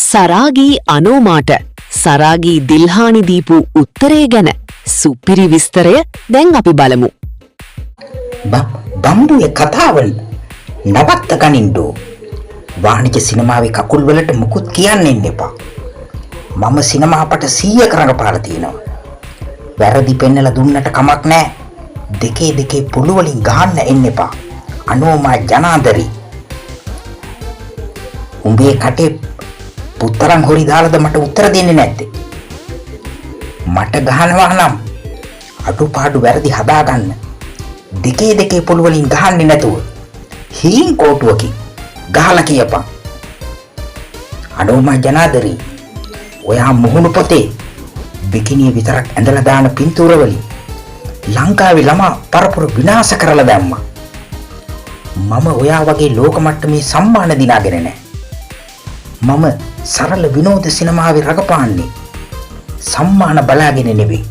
සරාගී අනෝමාට සරාගී දිල්හානි දීපු උත්තරය ගැන සුපිරි විස්තරය දැන් අපි බලමු. බම්බුවේ කතාවල් නවත්ත ගනින්ඩෝ. වාණිජ සිනමාවේ කකුල් වලට මුකුත් කියන්න එන්න එපා. මම සිනමාපට 100 කරඟපාලා තියෙනවා. වැරදි පෙන්නලා දුන්නට කමක් නැහැ. දෙකේ පුළු වලින් ගහන්න එන්න එපා. අනෝමා ජනාදරි. උඹේ කටේ පුතරන් හොරි දාලාද මට උත්තර දෙන්නේ නැත්තේ? මට ගහනවා නම් අඩුපාඩු වැරදි හදාගන්න. දෙකේ පුළු වලින් ගහන්නේ නැතුව හීන් කෝටුවකින් ගහලා කියපන්. අනෝමා ජනාදරි, ඔයා මුහුණු පොතේ බිකිනිය විතරක් ඇඳලා දාන පින්තූර වලින් ලංකාවේ ළමා පරපුර විනාශ කරලා දැම්මා. මම ඔයා වගේ ලෝක මට්ටමේ සම්මාන දිනාගෙන නැහැ. මම සරල විනෝද සිනමාවේ රඟපාන්නේ සම්මාන බලාගෙන නෙවෙයි.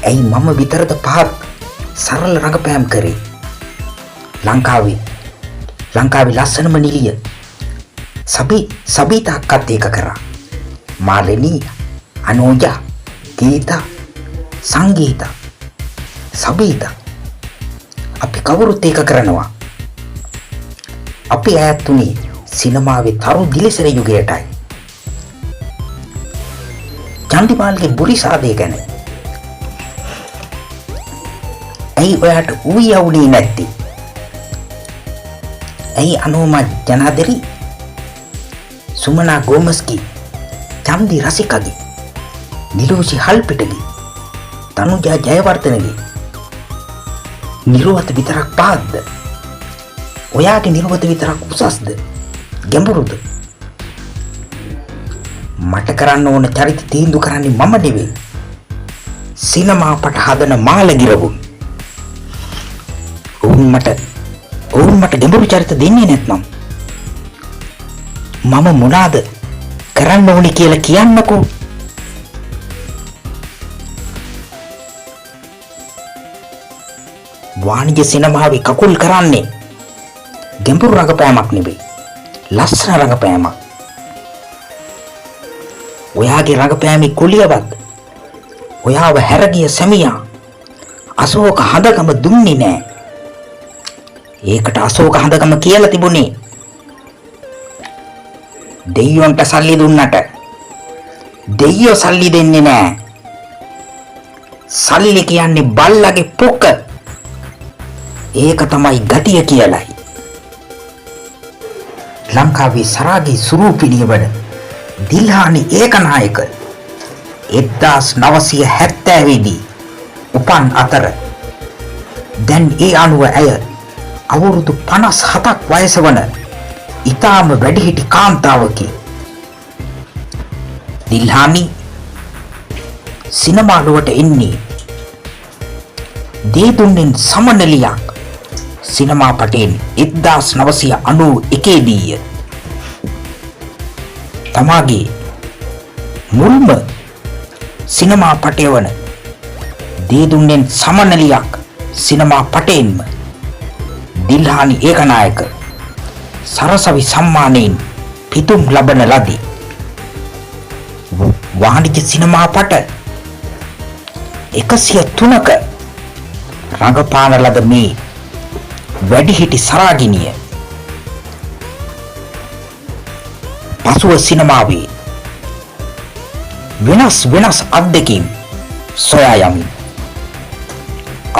ඇයි මම විතරද පහත් සරල රඟපෑම් කරේ? ලංකාවේ ලස්සනම නිලිය සබීතා අක්කත් ඒක කරා. මාලනී, අනෝජා, ගීතා, සංගීතා, සබීතා, අපි කවුරුත් ඒක කරනවා. අපි ඈත් උනේ සිනමාවේ තරු දිලිසෙන යුගයටයි. චන්දිමාල්ගේ බුරිසාදේ ගැන ඇයි ඔයාට ඌයවුනේ නැත්තේ? ඇයි අනෝමා ජනාදරි, සුමනා ගෝමස්ගේ, චන්දි රසිකගේ, නිලෝෂි හල්පිටගේ, තනුජා ජයවර්ධනගේ නිරුවත විතරක් පහත්ද? ඔයාගේ නිරුවත විතරක් උසස්ද? ගැඹුරුද? මට කරන්න ඕන චරිත තීන්දුව කරන්නේ මම නෙවෙයි. සිනමාපට හදන මාළගිරවුන්. ඔවුන් මට ගැඹුරු චරිත දෙන්නේ නැත්නම් මම මොනවාද කරන්න ඕනේ කියලා කියන්නකෝ. වාණිජ සිනමාවේ කකුල් කරන්නේ ගැඹුරු රඟපෑමක් නෙවෙයි, ලස්සන රඟපෑමක්. ඔයාගේ රඟපෑමේ කුලියවත් ඔයාව හැරගිය සැමියා අශෝක හඳගම දුන්නේ නෑ. ඒකට අශෝක හඳගම කියලා තිබුණේ දෙයියොන්ට සල්ලි දුන්නට දෙයියෝ සල්ලි දෙන්නේ නෑ. සල්ලි කියන්නේ බල්ලගේ පොක. ඒක තමයි ගතිය කියලයි. ලංකාවේ සරාගී සුරූපිනිය වන දිල්හානි ඒකනායක 1970 දී උපන් අතර දැන් ඒ අනුව ඇය අවුරුදු 57ක් වයස වන ඉතාම වැඩිහිටි කාන්තාවකි. දිල්හානි සිනමාලුවට එන්නේ දේදුන්නෙන් සමනලියක් සිනමා පටයෙන් 1991 දීය. තමාගේ මුල්ම සිනමා පටය වන දේදුන්නෙන් සමනලියක් සිනමා පටයෙන්ම දිල්හානි ඒකනායක සරසවි සම්මානයෙන් පිතුම් ලබන ලදී. වාණිජ සිනමා පට 103ක රඟපාන ලද මේ වැඩිහිටි සරාගිනිය පසුව සිනමාවේ වෙනස් අත්දැකීම් සොයා යමින්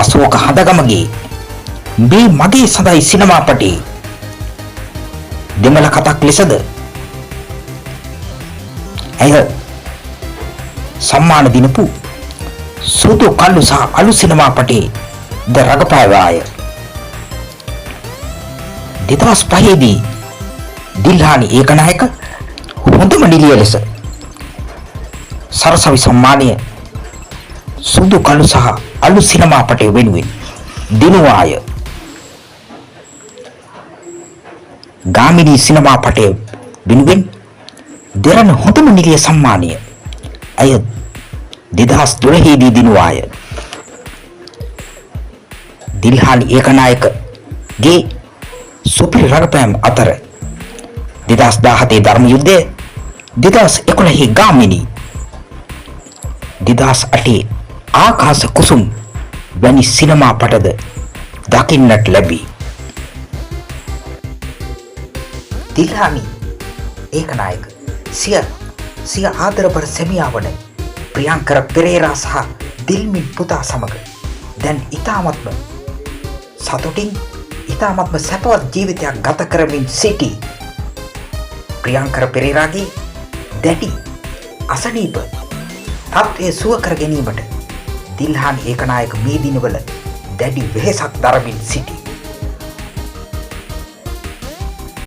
අශෝක හඳගමගේ මේ මගේ සඳයි සිනමාපටේ දෙමළ කතක් ලෙසද ඇය සම්මාන දිනපු සුදු කළු සහ අලු සිනමාපටේ ද රඟපෑවාය. 2005 දී දිල්හානි ඒකනායක හොඳම නිලිය ලෙස සරසවි සම්මානය සුදු කළු සහ අලු සිනමාපටය වෙනුවෙන් දිනුවාය. ගාමිණී සිනමාපටය වෙනුවෙන් දෙරණ හොඳම නිලිය සම්මානය ඇය 2012 දී දිනුවාය. දිල්හානි ඒකනායකගේ සුපිරි රඟපෑම් අතර 2017 ධර්ම යුද්ධය, 2011 ගාමිණී, 2008 ආකාශ කුසුම් වැනි සිනමා පටද දකින්නට ලැබී. දිල්හානි ඒකනායක සිය ආදරබර සැමියා වන ප්‍රියංකර පෙරේරා සහ දිල්මින් පුතා සමග දැන් ඉතාමත්ම සතුටින් ඉතාමත්ම සැපවත් ජීවිතයක් ගත කරමින් සිටි ප්‍රියංකර පෙරේරාගේ දැඩි අසනීප තත්ත්වය සුව කර ගැනීමට දිල්හානි ඒකනායක මේ දිනවල දැඩි වෙහෙසක් දරමින් සිටි.